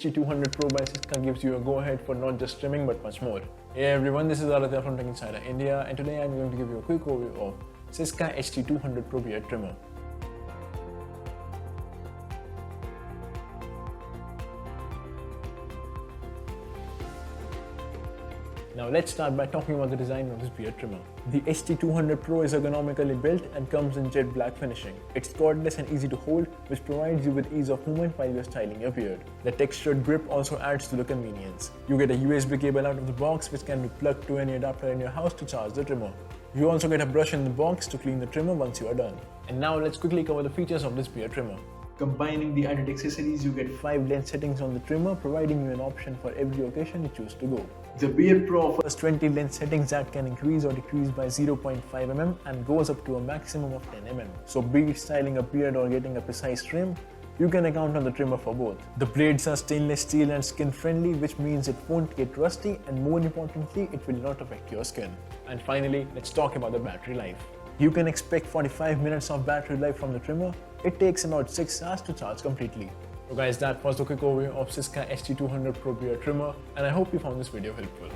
HT200 PRO by Syska gives you a go-ahead for not just trimming but much more. Hey everyone, this is Aditya from Tech Insider India, and today I'm going to give you a quick overview of Syska HT200 PRO beard trimmer. Now let's start by talking about the design of this beard trimmer. The HT200 PRO is ergonomically built and comes in jet black finishing. It's cordless and easy to hold, which provides you with ease of movement while you're styling your beard. The textured grip also adds to the convenience. You get a USB cable out of the box which can be plugged to any adapter in your house to charge the trimmer. You also get a brush in the box to clean the trimmer once you are done. And now let's quickly cover the features of this beard trimmer. Combining the added accessories, you get 5 length settings on the trimmer, providing you an option for every occasion you choose to go. The Beard Pro offers 20 length settings that can increase or decrease by 0.5 mm and goes up to a maximum of 10 mm. So be it styling a beard or getting a precise trim, you can account on the trimmer for both. The blades are stainless steel and skin friendly, which means it won't get rusty, and more importantly, it will not affect your skin. And finally, let's talk about the battery life. You can expect 45 minutes of battery life from the trimmer. It takes about 6 hours to charge completely. So guys, that was the quick overview of Syska HT200 PRO beard trimmer, and I hope you found this video helpful.